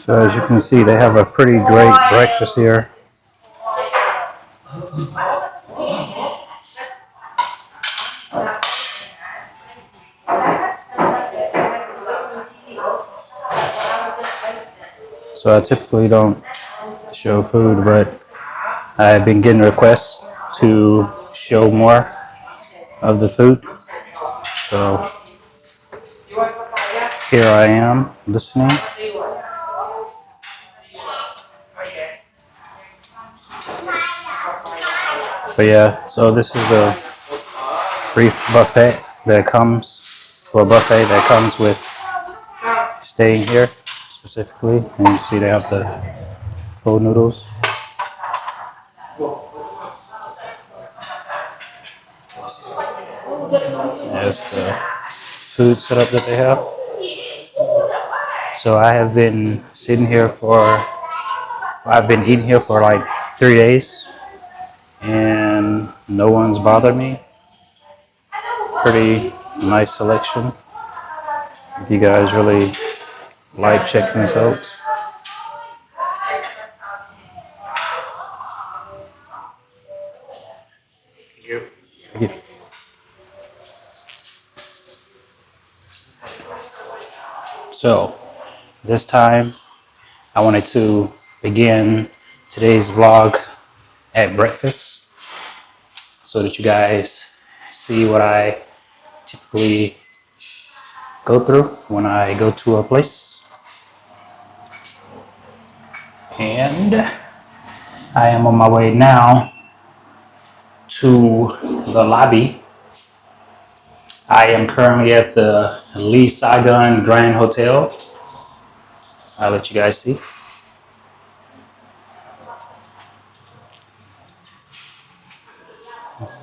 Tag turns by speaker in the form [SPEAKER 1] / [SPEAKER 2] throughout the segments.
[SPEAKER 1] So as you can see, they have a pretty great breakfast here. So I typically don't show food, but I've been getting requests to show more of the food. So here I am listening. But yeah, so this is the free buffet that comes, or buffet that comes with staying here specifically. And you see they have the pho noodles. There's the food setup that they have. So I've been eating here for like 3 days, and no one's bothered me. Pretty nice selection. If you guys really like checking this out. Thank you. So this time I wanted to begin today's vlog at breakfast so that you guys see what I typically go through when I go to a place. And I am on my way now to the lobby. I am currently at the Lee Saigon Grand Hotel. I'll let you guys see.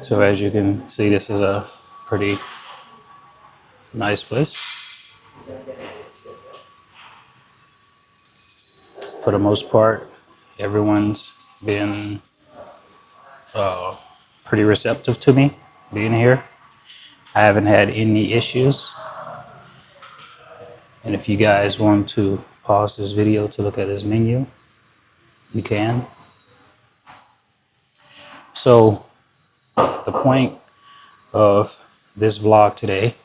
[SPEAKER 1] So as you can see, this is a pretty nice place. For the most part, everyone's been pretty receptive to me being here. I haven't had any issues. And if you guys want to pause this video to look at this menu, you can. So the point of this vlog today,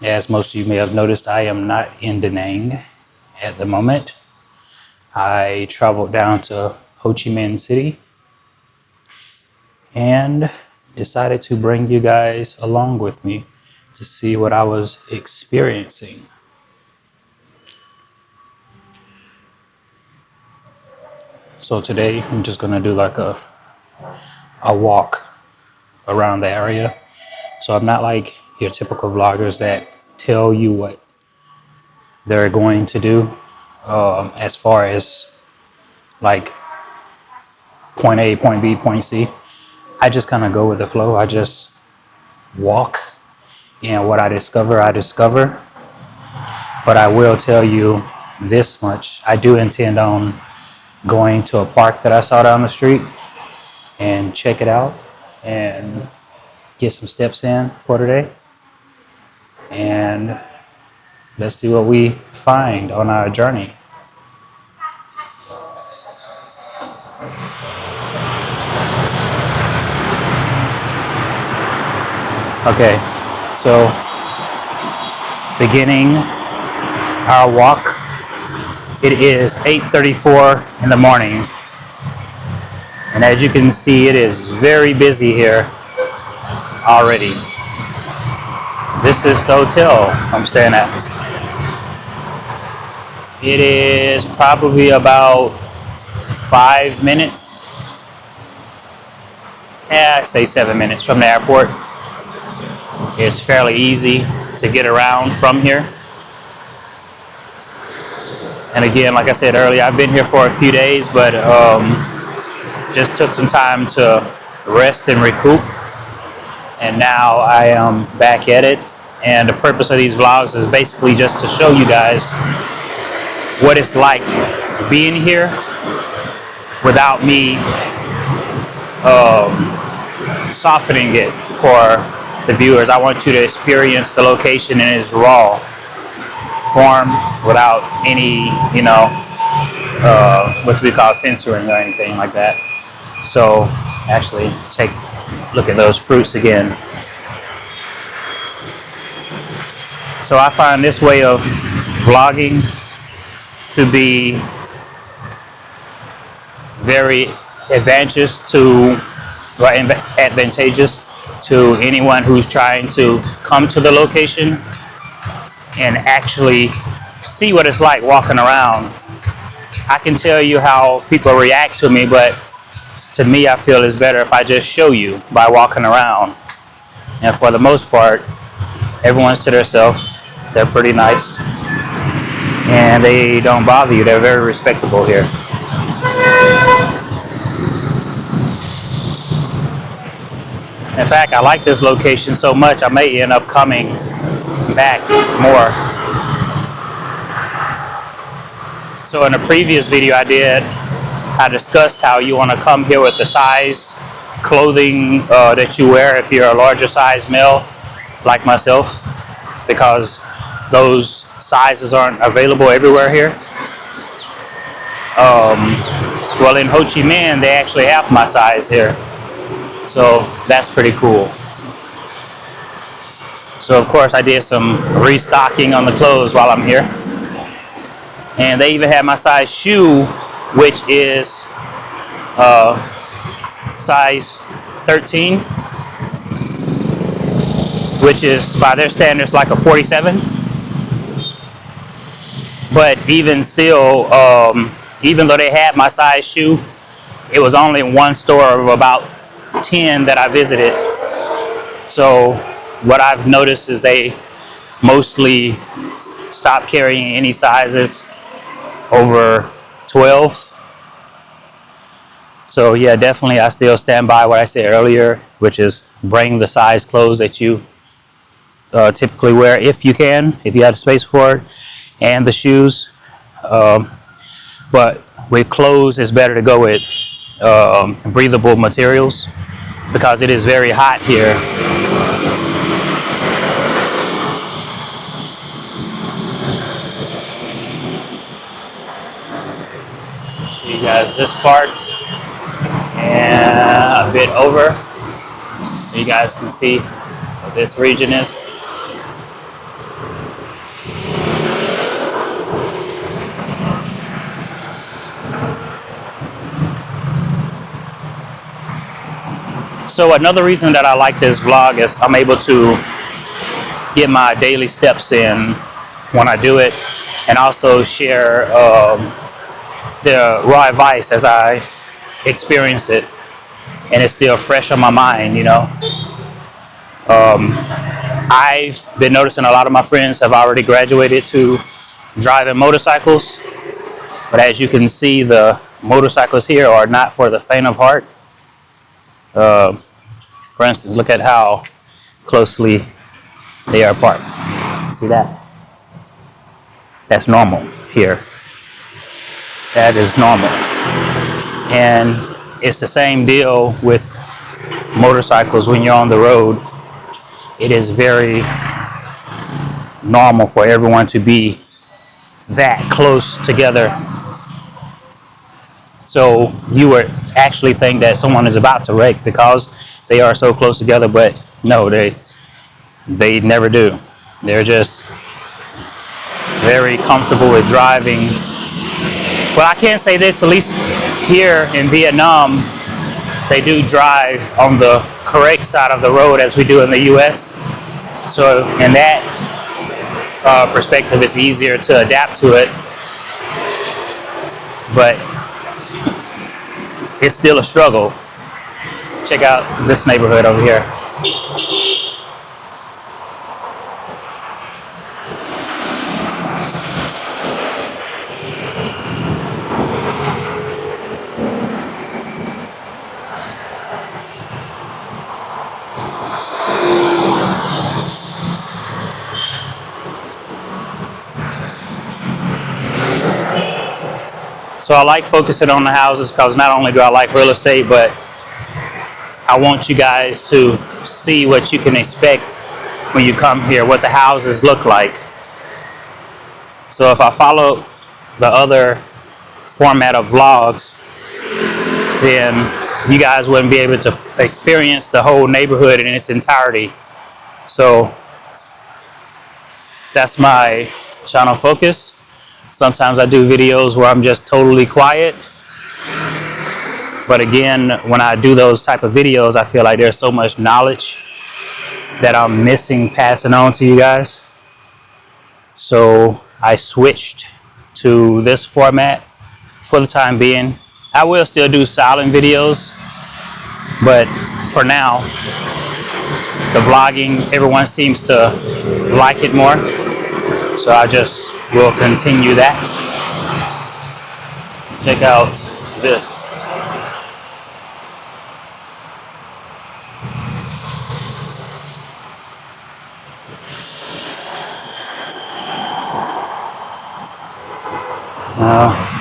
[SPEAKER 1] as most of you may have noticed, I am not in Da Nang at the moment. I traveled down to Ho Chi Minh City and decided to bring you guys along with me to see what I was experiencing. So today I'm just gonna do like a walk around the area. So I'm not like your typical vloggers that tell you what they're going to do as far as like point A, point B, point C. I just kind of go with the flow. I just walk, and what I discover. But I will tell you this much. I do intend on going to a park that I saw down the street and check it out and get some steps in for today. And let's see what we find on our journey. Okay, so beginning our walk. It is 8:34 in the morning, and as you can see, it is very busy here already. This is the hotel I'm staying at. It is probably about 5 minutes, I say 7 minutes from the airport. It's fairly easy to get around from here. And again, like I said earlier, I've been here for a few days, but just took some time to rest and recoup. And now I am back at it. And the purpose of these vlogs is basically just to show you guys what it's like being here without me softening it for the viewers. I want you to experience the location in its raw form without any, what we call censoring or anything like that. So actually look at those fruits again. So I find this way of vlogging to be very advantageous to anyone who's trying to come to the location and actually see what it's like walking around. I can tell you how people react to me, but to me, I feel it's better if I just show you by walking around. And for the most part, everyone's to themselves. They're pretty nice. And they don't bother you. They're very respectable here. In fact, I like this location so much, I may end up coming back more. So in a previous video I discussed how you want to come here with the size clothing that you wear if you're a larger size male like myself, because those sizes aren't available everywhere here. Well, in Ho Chi Minh they actually have my size here, so that's pretty cool. So of course I did some restocking on the clothes while I'm here, and they even have my size shoe, which is size 13, which is by their standards like a 47. But even still, even though they had my size shoe, it was only in one store of about 10 that I visited. So what I've noticed is they mostly stop carrying any sizes over 12. So yeah, definitely I still stand by what I said earlier, which is bring the size clothes that you typically wear if you can, if you have space for it, and the shoes. But with clothes, it's better to go with breathable materials because it is very hot here. Show you guys this part and a bit over. You guys can see what this region is. So another reason that I like this vlog is I'm able to get my daily steps in when I do it, and also share the raw advice as I experience it, and it's still fresh on my mind, I've been noticing a lot of my friends have already graduated to driving motorcycles, but as you can see, the motorcycles here are not for the faint of heart. For instance, look at how closely they are parked. See that? That's normal here. That is normal. And it's the same deal with motorcycles when you're on the road. It is very normal for everyone to be that close together. So you would actually think that someone is about to wreck because they are so close together, but no, they never do. They're just very comfortable with driving. Well, I can't say this, at least here in Vietnam, they do drive on the correct side of the road as we do in the US. So in that perspective, it's easier to adapt to it. But it's still a struggle. Check out this neighborhood over here. So I like focusing on the houses because not only do I like real estate, but I want you guys to see what you can expect when you come here, what the houses look like. So if I follow the other format of vlogs, then you guys wouldn't be able to experience the whole neighborhood in its entirety. So that's my channel focus. Sometimes I do videos where I'm just totally quiet. But again, when I do those type of videos, I feel like there's so much knowledge that I'm missing passing on to you guys. So I switched to this format for the time being. I will still do silent videos, but for now, the vlogging, everyone seems to like it more. So I just will continue that. Check out this.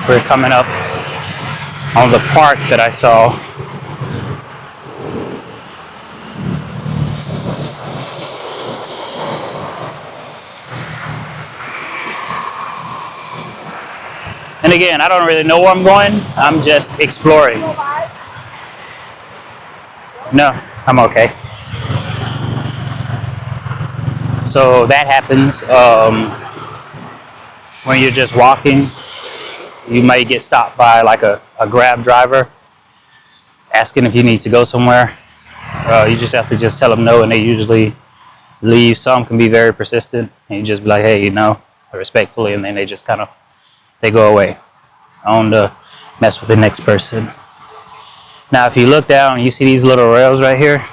[SPEAKER 1] We're coming up on the park that I saw. And again, I don't really know where I'm going. I'm just exploring. No, I'm okay. So that happens when you're just walking. You may get stopped by like a Grab driver asking if you need to go somewhere. You just have to just tell them no, and they usually leave. Some can be very persistent, and you just be like, hey, you know, respectfully, and then they just kind of, they go away on to mess with the next person. Now, if you look down, you see these little rails right here.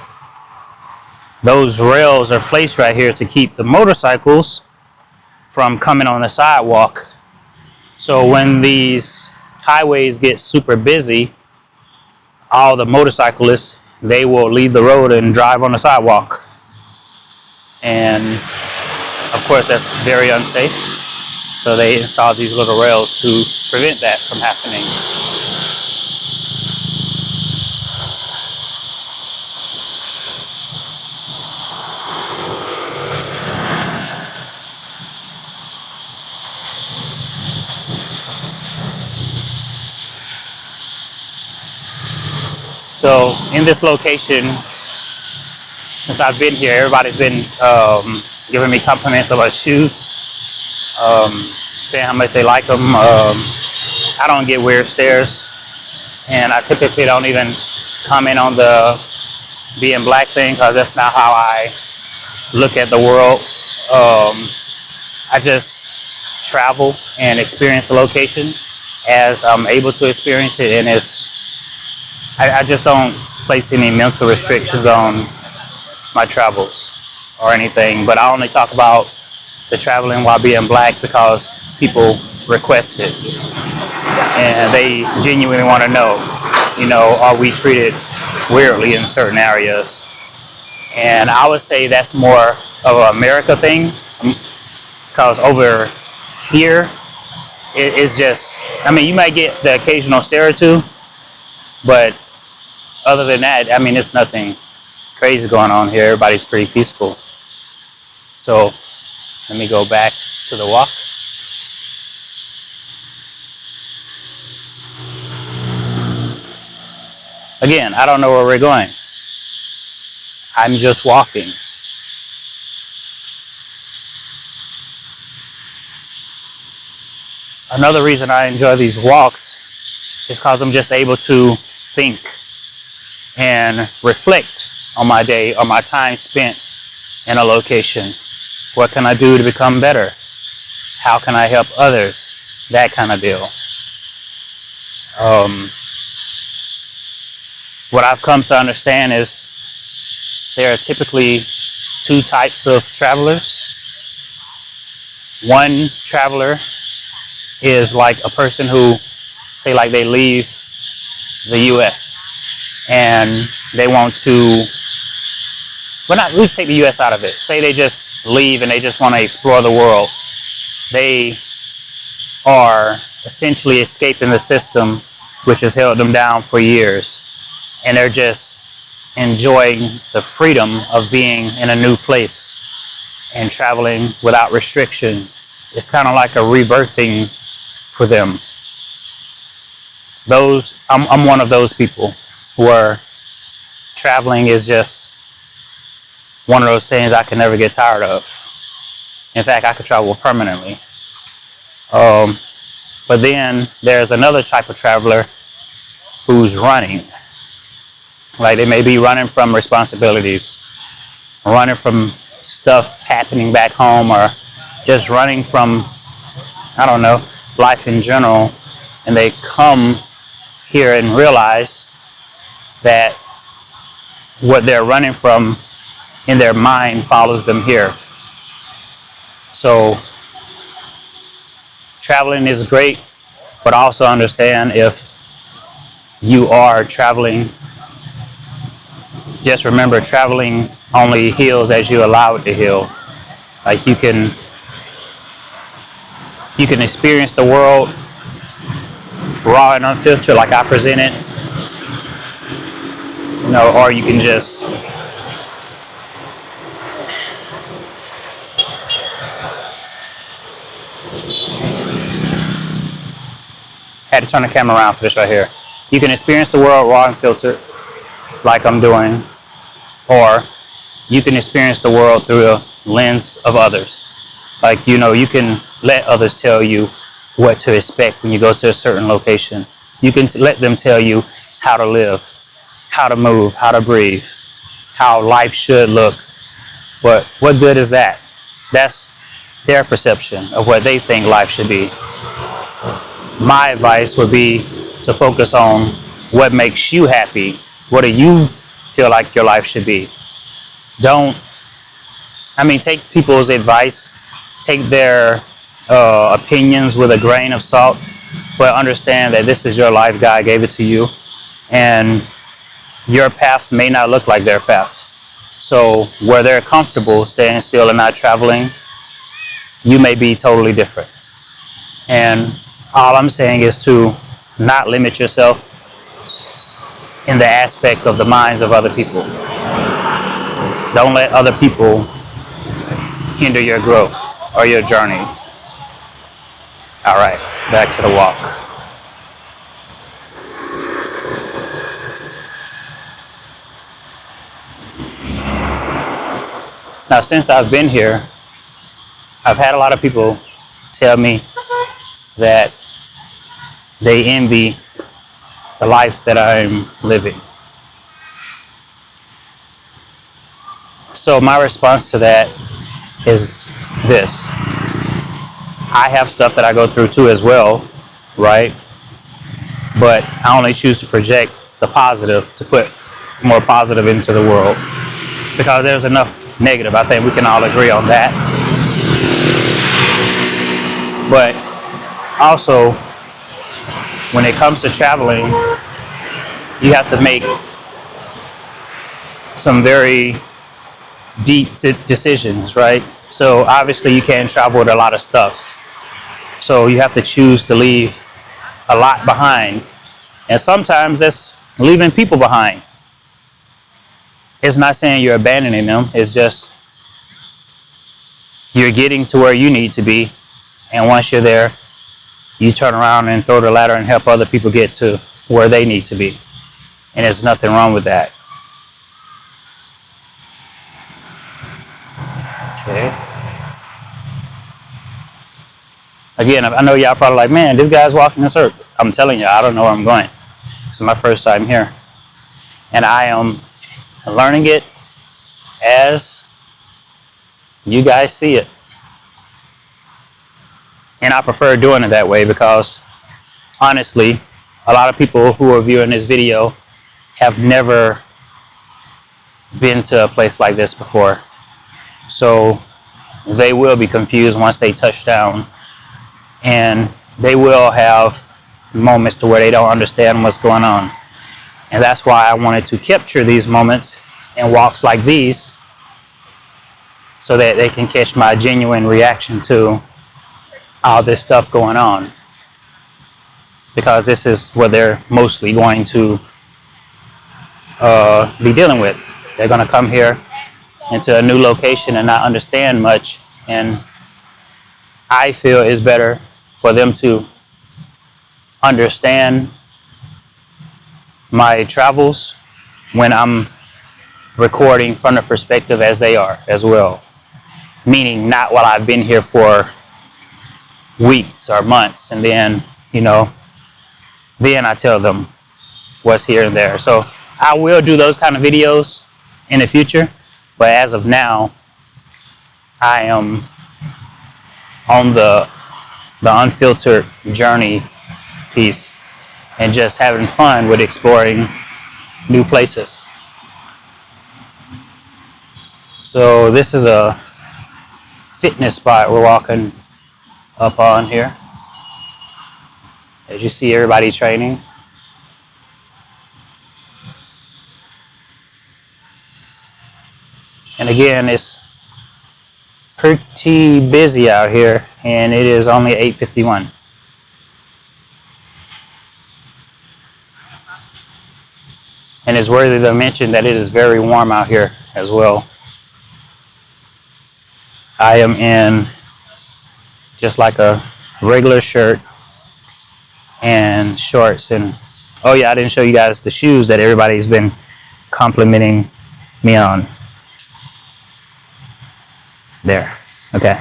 [SPEAKER 1] Those rails are placed right here to keep the motorcycles from coming on the sidewalk. So when these highways get super busy, all the motorcyclists, they will leave the road and drive on the sidewalk. And of course, that's very unsafe. So they installed these little rails to prevent that from happening. So in this location, since I've been here, everybody's been giving me compliments about shoes, saying how much they like them. I don't get weird stares, and I typically don't even comment on the being black thing because that's not how I look at the world. I just travel and experience the location as I'm able to experience it, and I just don't place any mental restrictions on my travels or anything, but I only talk about the traveling while being black because people request it and they genuinely want to know, you know, are we treated weirdly in certain areas? And I would say that's more of an America thing, because over here it's just, I mean, you might get the occasional stare or two, but other than that, I mean, it's nothing crazy going on here. Everybody's pretty peaceful. So let me go back to the walk. Again, I don't know where we're going. I'm just walking. Another reason I enjoy these walks is because I'm just able to think and reflect on my day or my time spent in a location. What can I do to become better? How can I help others? That kind of deal. What I've come to understand is there are typically two types of travelers. One traveler is like a person who, say, like they leave the US and they want to, well, not, we take the US out of it. Say they just leave and they just want to explore the world. They are essentially escaping the system which has held them down for years. And they're just enjoying the freedom of being in a new place and traveling without restrictions. It's kind of like a rebirthing for them. I'm one of those people where traveling is just one of those things I can never get tired of. In fact, I could travel permanently. But then there's another type of traveler who's running. Like they may be running from responsibilities, running from stuff happening back home, or just running from, I don't know, life in general. And they come here and realize that what they're running from in their mind follows them here. So traveling is great, but also understand if you are traveling, just remember traveling only heals as you allow it to heal. Like you can experience the world raw and unfiltered like I presented, or you can just had to turn the camera around for this right here. You can experience the world raw and filtered like I'm doing, or you can experience the world through a lens of others. Like, you can let others tell you what to expect when you go to a certain location. You can let them tell you how to live, how to move, how to breathe, how life should look. But what good is that? That's their perception of what they think life should be. My advice would be to focus on what makes you happy. What do you feel like your life should be? Take people's advice, take their opinions with a grain of salt, but understand that this is your life. God gave it to you, and your path may not look like their path. So where they're comfortable staying still and not traveling, you may be totally different. And all I'm saying is to not limit yourself in the aspect of the minds of other people. Don't let other people hinder your growth or your journey. All right, back to the walk. Now, since I've been here, I've had a lot of people tell me that they envy the life that I'm living. So my response to that is this. I have stuff that I go through too as well, right? But I only choose to project the positive, to put more positive into the world, because there's enough negative. I think we can all agree on that. But also, when it comes to traveling, you have to make some very deep decisions, right? So obviously you can't travel with a lot of stuff. So you have to choose to leave a lot behind. And sometimes that's leaving people behind. It's not saying you're abandoning them. It's just you're getting to where you need to be. And once you're there, you turn around and throw the ladder and help other people get to where they need to be. And there's nothing wrong with that. Okay. Again, I know y'all probably like, man, this guy's walking in circles. I'm telling you, I don't know where I'm going. This is my first time here. And I am learning it as you guys see it. And I prefer doing it that way because, honestly, a lot of people who are viewing this video have never been to a place like this before. So they will be confused once they touch down. And they will have moments to where they don't understand what's going on. And that's why I wanted to capture these moments and walks like these so that they can catch my genuine reaction to all this stuff going on. Because this is what they're mostly going to be dealing with. They're going to come here into a new location and not understand much. And I feel it's better for them to understand my travels when I'm recording from the perspective as they are as well. Meaning not while I've been here for weeks or months and then, then I tell them what's here and there. So I will do those kind of videos in the future, but as of now, I am on the unfiltered journey piece and just having fun with exploring new places. So this is a fitness spot we're walking up on here. As you see, everybody training. And again, it's pretty busy out here, and it is only 8:51. And it's worthy to mention that it is very warm out here as well. I am in just like a regular shirt and shorts. And oh yeah, I didn't show you guys the shoes that everybody's been complimenting me on. There. Okay.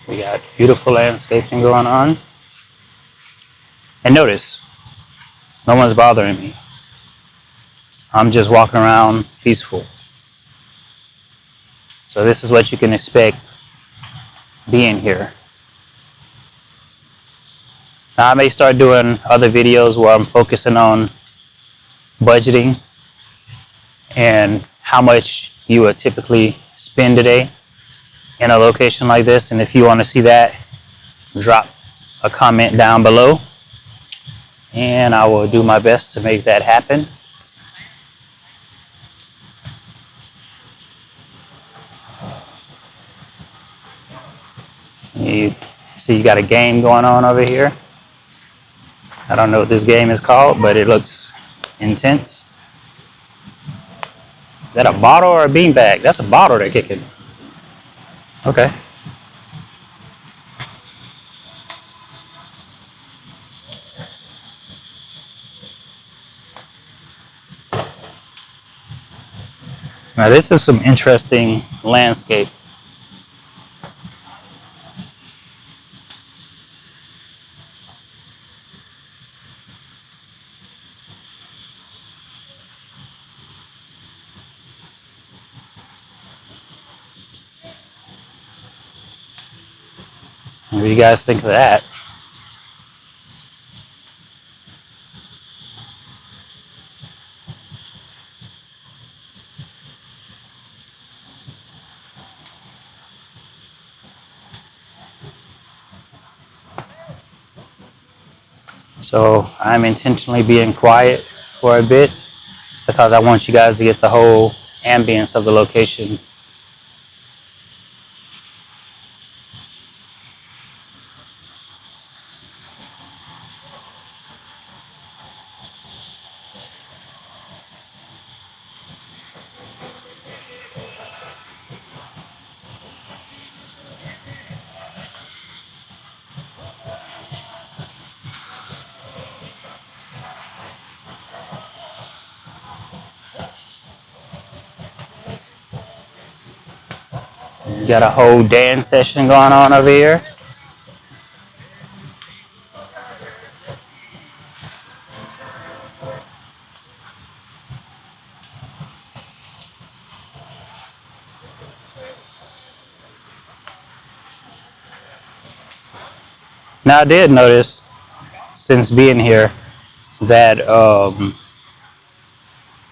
[SPEAKER 1] We got beautiful landscaping going on. And notice, no one's bothering me. I'm just walking around peaceful. So this is what you can expect being here. Now I may start doing other videos where I'm focusing on budgeting and how much you would typically spend a day in a location like this. And if you want to see that, drop a comment down below and I will do my best to make that happen. You see you got a game going on over here. I don't know what this game is called, but it looks intense. Is that a bottle or a beanbag? That's a bottle they're kicking. Okay. Now this is some interesting landscape. What do you guys think of that? So I'm intentionally being quiet for a bit because I want you guys to get the whole ambience of the location. You got a whole dance session going on over here. Now I did notice, since being here, that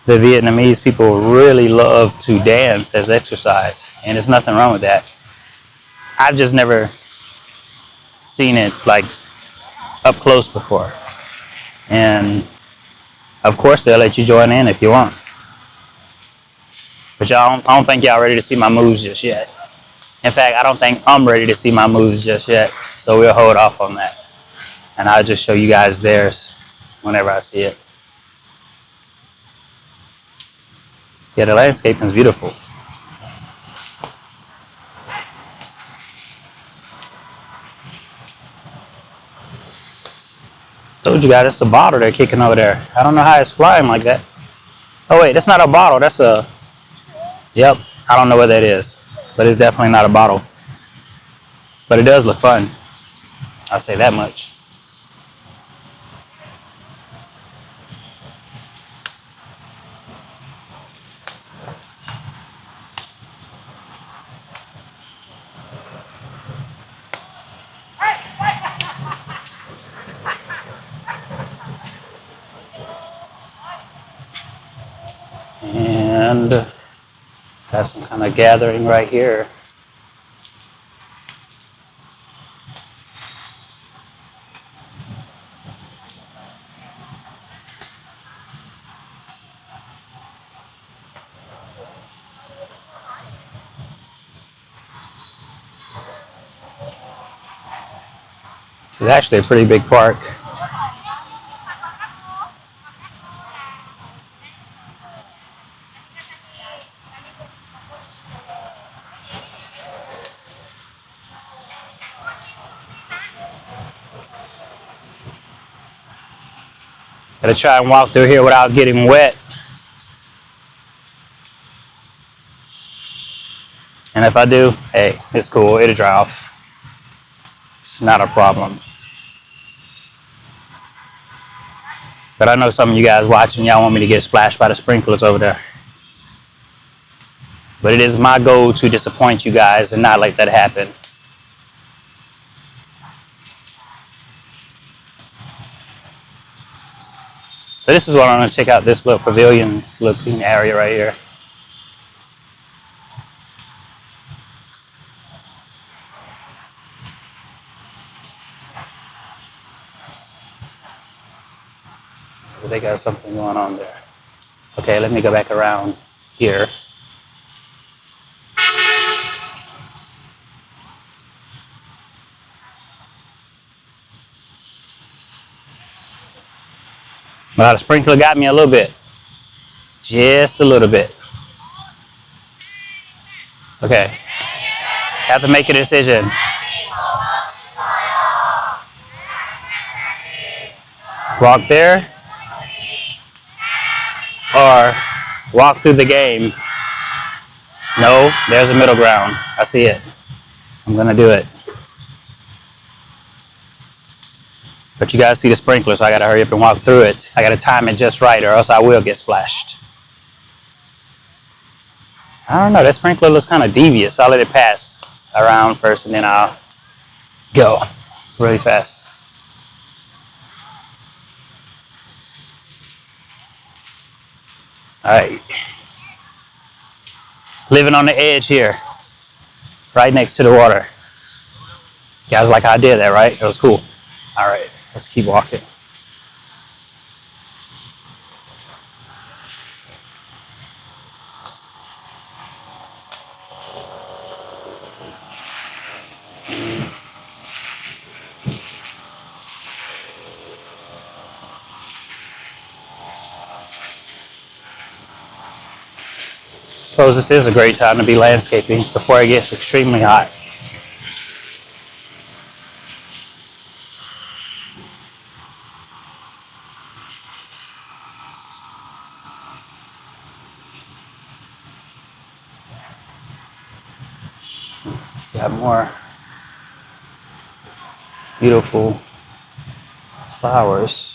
[SPEAKER 1] the Vietnamese people really love to dance as exercise, and there's nothing wrong with that. I've just never seen it like up close before, and of course they'll let you join in if you want. But I don't think y'all ready to see my moves just yet. In fact, I don't think I'm ready to see my moves just yet, so we'll hold off on that. And I'll just show you guys theirs whenever I see it. Yeah, the landscaping is beautiful. Told you guys, it's a bottle they're kicking over there. I don't know how it's flying like that. Oh wait, that's not a bottle. That's a. Yep, I don't know what that is, but it's definitely not a bottle. But it does look fun. I'll say that much. And got some kind of gathering right here. This is actually a pretty big park. Gotta try and walk through here without getting wet. And if I do, hey, it's cool, it'll dry off. It's not a problem. But I know some of you guys watching, y'all want me to get splashed by the sprinklers over there. But it is my goal to disappoint you guys and not let that happen. So this is what I'm gonna check out, this little pavilion, little clean area right here. They got something going on there. Okay, let me go back around here. Well, the sprinkler got me a little bit. Just a little bit. Okay. Have to make a decision. Walk there or walk through the game. No, there's a middle ground. I see it. I'm gonna do it. But you guys see the sprinkler, so I gotta hurry up and walk through it. I gotta time it just right or else I will get splashed. I don't know, that sprinkler looks kind of devious. I'll let it pass around first and then I'll go really fast. All right. Living on the edge here, right next to the water. You guys like how I did that, right? It was cool. All right, let's keep walking. Suppose this is a great time to be landscaping before it gets extremely hot. Got more beautiful flowers.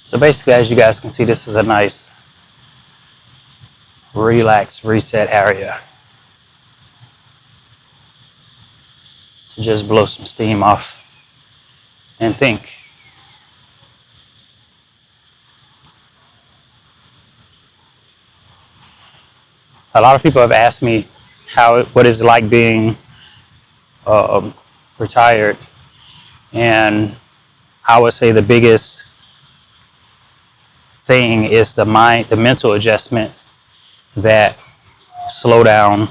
[SPEAKER 1] So basically, as you guys can see, this is a nice, relaxed, reset area. just blow some steam off and think. A lot of people have asked me what is it like being um, retired, and I would say the biggest thing is the mental adjustment that slow down.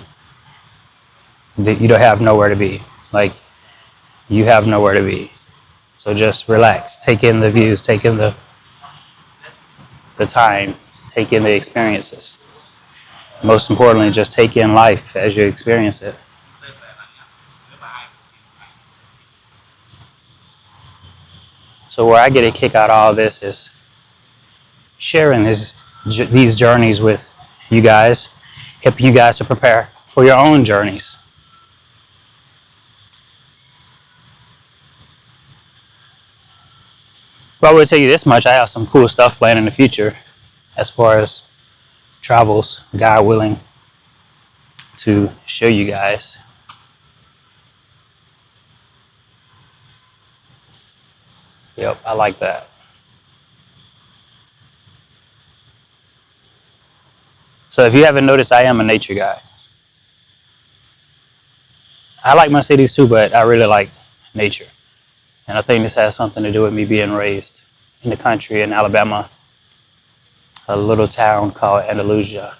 [SPEAKER 1] That you don't have nowhere to be. Like, you have nowhere to be. So just relax, take in the views, take in the time, take in the experiences. Most importantly, just take in life as you experience it. So where I get a kick out of all this is sharing these journeys with you guys, help you guys to prepare for your own journeys. But I will tell you this much, I have some cool stuff planned in the future as far as travels, God willing, to show you guys. Yep, I like that. So if you haven't noticed, I am a nature guy. I like my cities too, but I really like nature. And I think this has something to do with me being raised in the country in Alabama, a little town called Andalusia.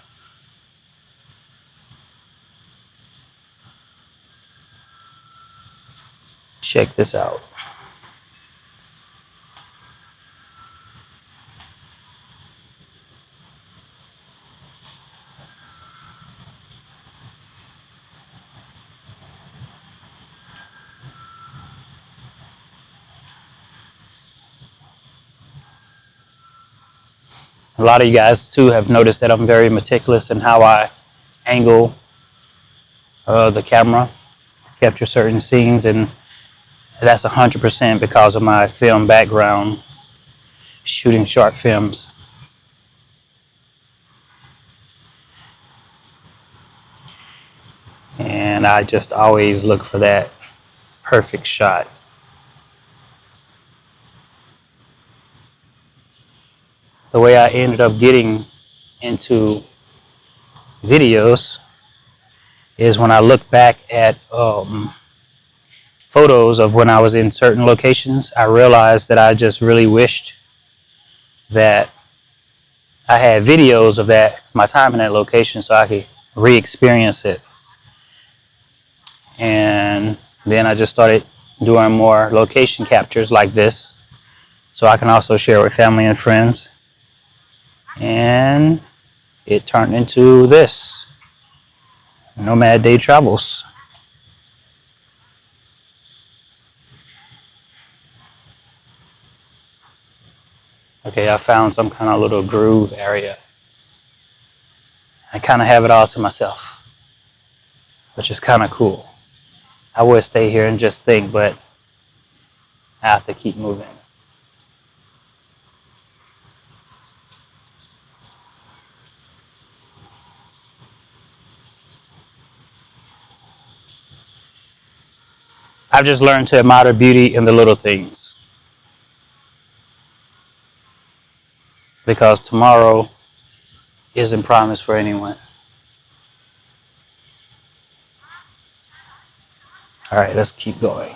[SPEAKER 1] Check this out. A lot of you guys too have noticed that I'm very meticulous in how I angle the camera to capture certain scenes, and that's 100% because of my film background, shooting short films. And I just always look for that perfect shot. The way I ended up getting into videos is when I look back at photos of when I was in certain locations, I realized that I just really wished that I had videos of my time in that location so I could re-experience it. And then I just started doing more location captures like this so I can also share with family and friends. And it turned into this, Nomad Day Travels. Okay, I found some kind of little groove area. I kind of have it all to myself, which is kind of cool. I would stay here and just think, but I have to keep moving. I've just learned to admire the beauty in the little things, because tomorrow isn't promised for anyone. All right, let's keep going.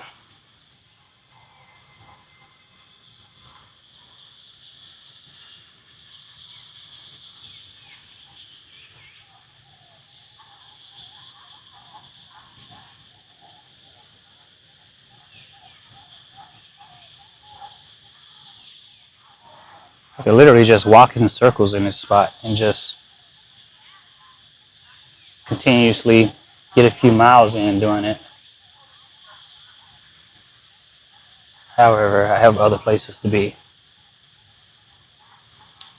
[SPEAKER 1] I could literally just walk in circles in this spot and just continuously get a few miles in doing it. However, I have other places to be.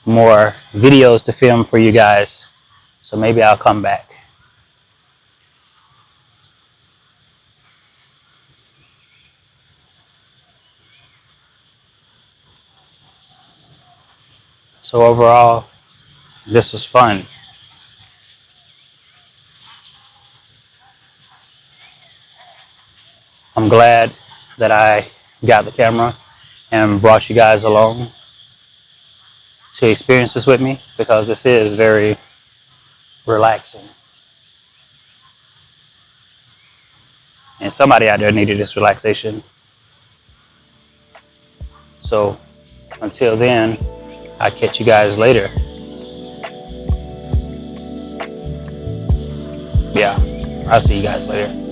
[SPEAKER 1] More videos to film for you guys, so maybe I'll come back. So overall, this was fun. I'm I'm glad that I got the camera and brought you guys along to experience this with me, because this is very relaxing. And somebody out there needed this relaxation. So until then, I'll catch you guys later. Yeah, I'll see you guys later.